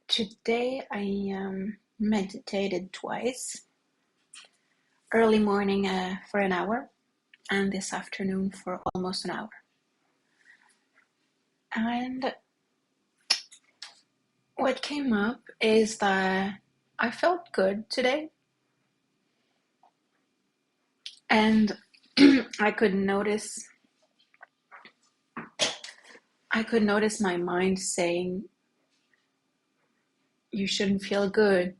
Today I meditated twice, early morning for an hour and this afternoon for almost an hour. And what came up is that I felt good today, and I could notice my mind saying you shouldn't feel good.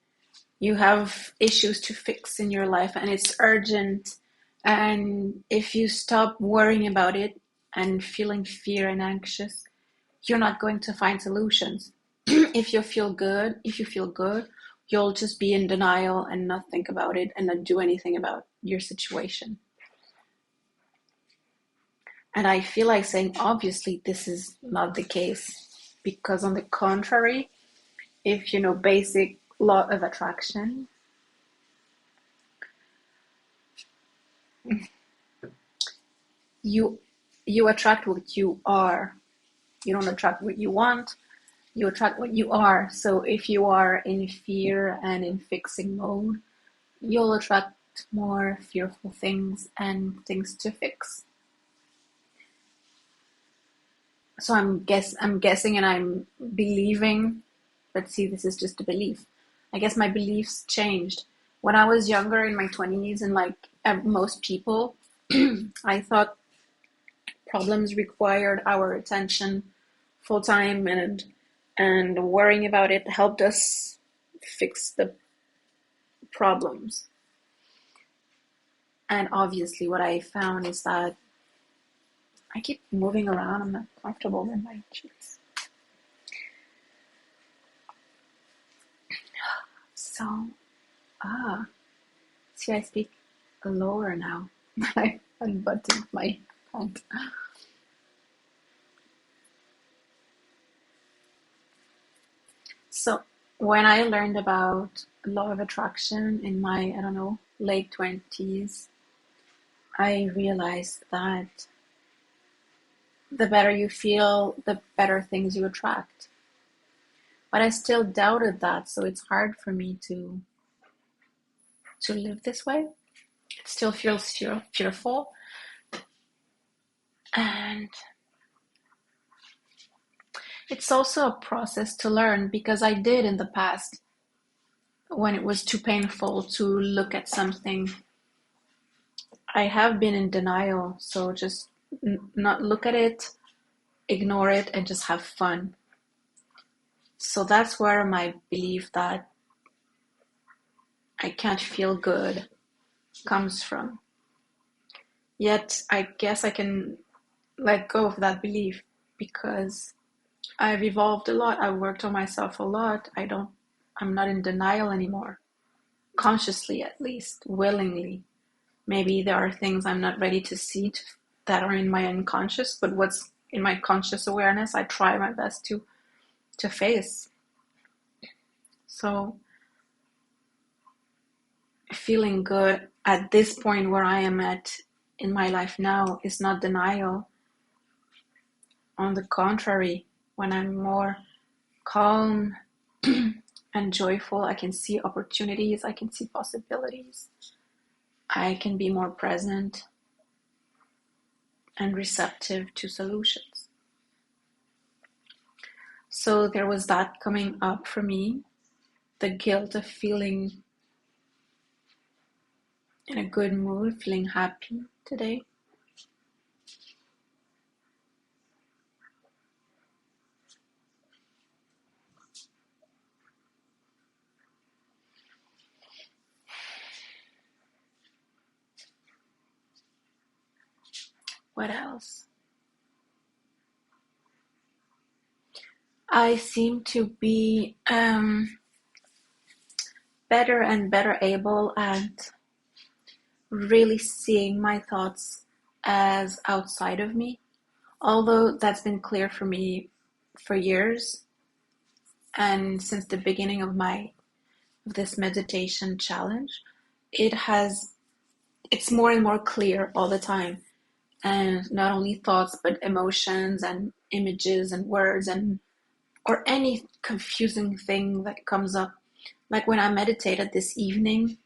You have issues to fix in your life and it's urgent. And if you stop worrying about it and feeling fear and anxious, you're not going to find solutions. If you feel good, you'll just be in denial and not think about it and not do anything about your situation. And I feel like saying, obviously, this is not the case. Because on the contrary, if you know basic law of attraction, you you attract what you are. You don't attract what you want, you attract what you are. So if you are in fear and in fixing mode, you'll attract more fearful things and things to fix. So I'm guessing and I'm believing, let's see, this is just a belief. I guess my beliefs changed. When I was younger in my 20s and like most people, I thought problems required our attention full time, and worrying about it helped us fix the problems. And obviously what I found is that I keep moving around. I'm not comfortable in my cheeks. So, see, I speak lower now. I unbuttoned my pant. So, when I learned about law of attraction in my, I don't know, late 20s, I realized that the better you feel, the better things you attract. But I still doubted that, so it's hard for me to live this way. It still feels fearful, and it's also a process to learn because I did in the past when it was too painful to look at something. I have been in denial, so just not look at it, ignore it, and just have fun. So that's where my belief that I can't feel good comes from. Yet I guess I can let go of that belief because I've evolved a lot. I've worked on myself a lot. I'm not in denial anymore. Consciously, at least, willingly. Maybe there are things I'm not ready to see that are in my unconscious, but what's in my conscious awareness, I try my best to face. So feeling good at this point where I am at in my life now is not denial. On the contrary, when I'm more calm and joyful, I can see opportunities, I can see possibilities, I can be more present and receptive to solutions. So there was that coming up for me, the guilt of feeling in a good mood, feeling happy today. What else? I seem to be better and better able at really seeing my thoughts as outside of me. Although that's been clear for me for years, and since the beginning of this meditation challenge, it has it's more and more clear all the time. And not only thoughts, but emotions and images and words and or any confusing thing that comes up. Like when I meditated this evening,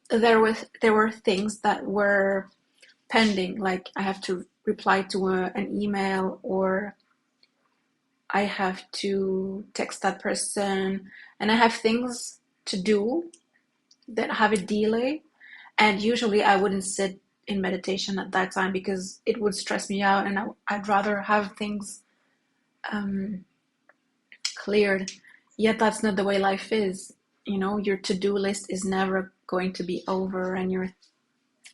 there were things that were pending, like I have to reply to an email, or I have to text that person, and I have things to do that have a delay. And usually I wouldn't sit in meditation at that time because it would stress me out, and I'd rather have things um, cleared. Yet that's not the way life is. Your to-do list is never going to be over, and you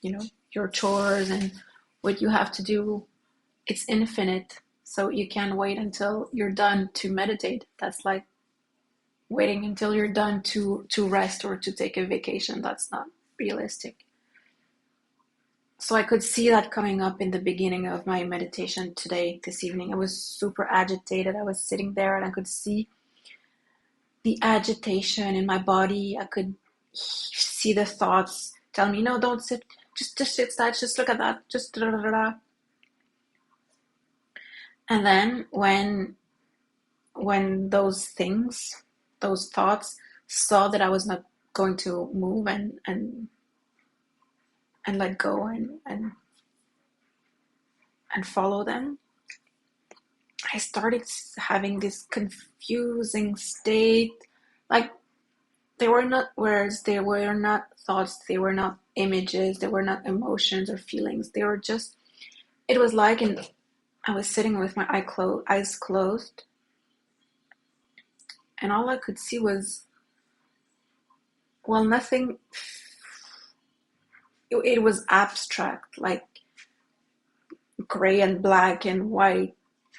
know, your chores and what you have to do, it's infinite. So you can't wait until you're done to meditate. That's like waiting until you're done to rest or to take a vacation. That's not realistic. So I could see that coming up in the beginning of my meditation today, this evening. I was super agitated. I was sitting there and I could see the agitation in my body. I could see the thoughts tell me, no, don't sit. Just sit that. Just look at that. Just da da da da. And then when those things, those thoughts saw that I was not going to move and let go and follow them, I started having this confusing state. Like they were not words, they were not thoughts, they were not images, they were not emotions or feelings. They were just, it was like I was sitting with my eyes closed, and all I could see was, well, nothing. It was abstract, like gray and black and white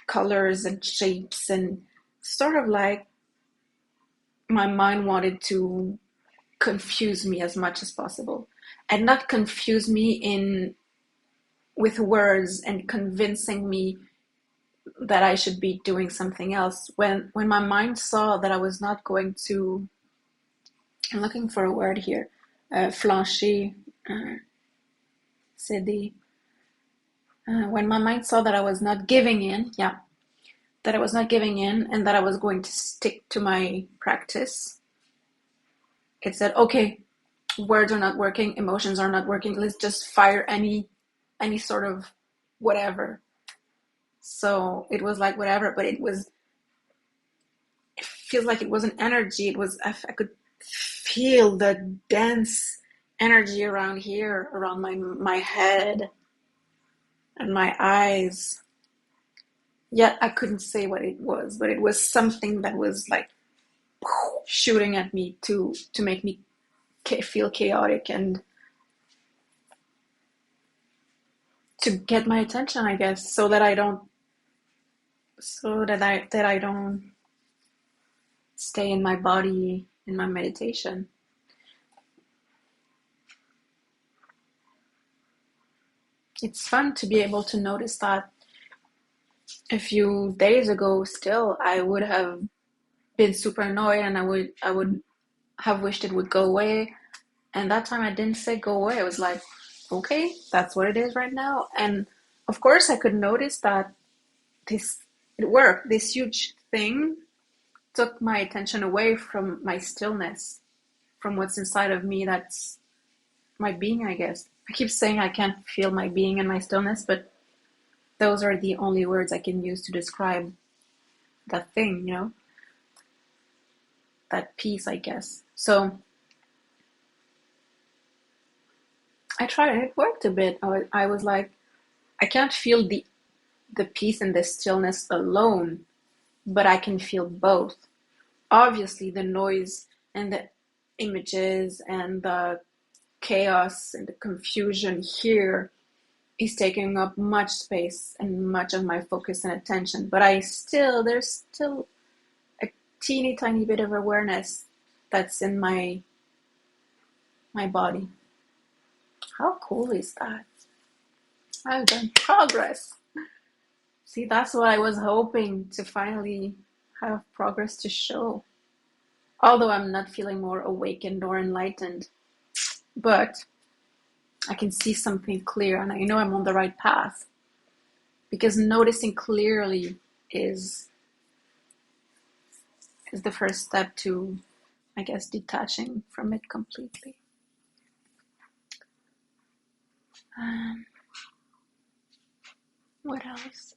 colors and shapes, and sort of like my mind wanted to confuse me as much as possible, and not confuse me in with words and convincing me that I should be doing something else. When my mind saw that I was not going to, I'm looking for a word here, flancher, céder. When my mind saw that I was not giving in, yeah, that I was not giving in and that I was going to stick to my practice, it said, okay, words are not working, emotions are not working, let's just fire any sort of whatever. So it was like whatever, but it feels like it was an energy. It was, I could feel the dense energy around here, around my head and my eyes. Yet I couldn't say what it was, but it was something that was like shooting at me to make me feel chaotic and to get my attention, I guess, so that I don't stay in my body in my meditation. It's fun to be able to notice that. A few days ago still I would have been super annoyed, and I would have wished it would go away. And that time I didn't say go away. I was like, okay, that's what it is right now. And of course I could notice that this it worked. This huge thing took my attention away from my stillness, from what's inside of me. That's my being, I guess. I keep saying I can't feel my being and my stillness, but those are the only words I can use to describe that thing, that peace, I guess. So I tried it. It worked a bit. I was like, I can't feel the peace and the stillness alone, but I can feel both. Obviously, the noise and the images and the chaos and the confusion here is taking up much space and much of my focus and attention. But there's still a teeny tiny bit of awareness that's in my body. How cool is that? I've done progress. See, that's what I was hoping to finally have progress to show. Although I'm not feeling more awakened or enlightened. But I can see something clear and I know I'm on the right path. Because noticing clearly is is the first step to, I guess, detaching from it completely. Um, what else?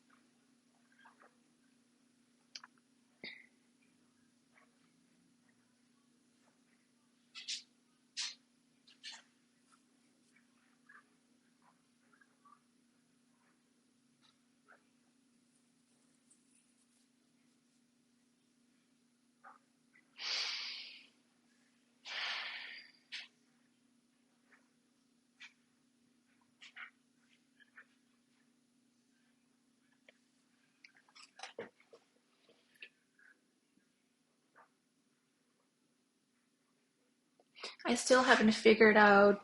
I still haven't figured out,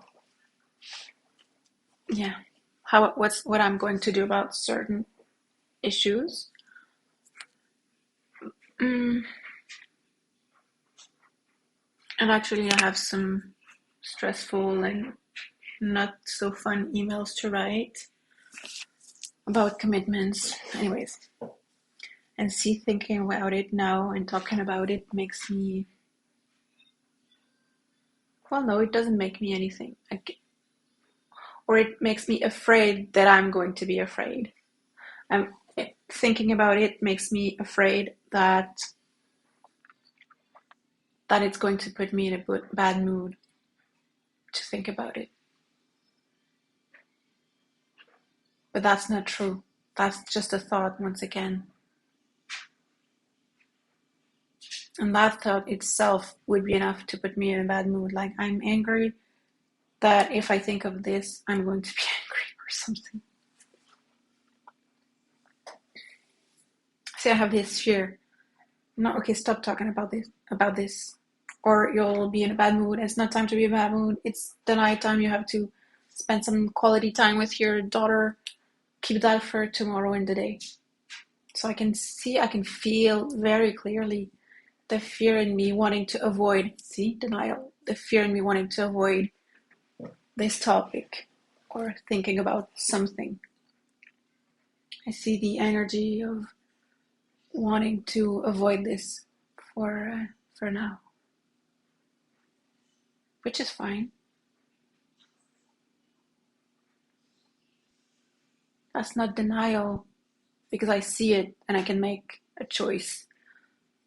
yeah, what I'm going to do about certain issues. Mm, and actually, I have some stressful and not so fun emails to write about commitments. Anyways, and see, thinking about it now and talking about it makes me, well, no, it doesn't make me anything. Or it makes me afraid that I'm going to be afraid. I'm thinking about it makes me afraid that it's going to put me in a bad mood to think about it. But that's not true. That's just a thought once again. And that thought itself would be enough to put me in a bad mood. Like, I'm angry that if I think of this, I'm going to be angry or something. See, I have this fear. No, okay, stop talking about this. Or you'll be in a bad mood. It's not time to be in a bad mood. It's the night time. You have to spend some quality time with your daughter. Keep that for tomorrow in the day. So I can feel very clearly the fear in me wanting to avoid, see, denial, the fear in me wanting to avoid this topic or thinking about something. I see the energy of wanting to avoid this for now, which is fine. That's not denial because I see it and I can make a choice.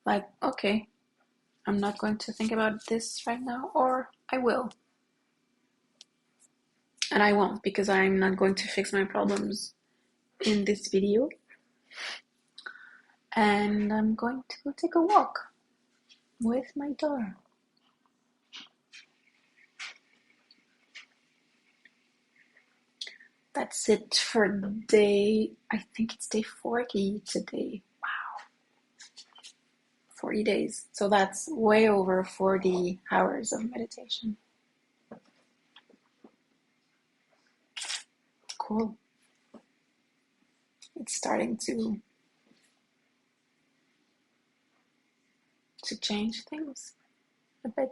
Like, okay, I'm not going to think about this right now, or I will. And I won't because I'm not going to fix my problems in this video. And I'm going to go take a walk with my daughter. That's it for day, I think it's day 40 today. Wow, 40 days. So that's way over 40 hours of meditation. Cool. It's starting to change things a bit.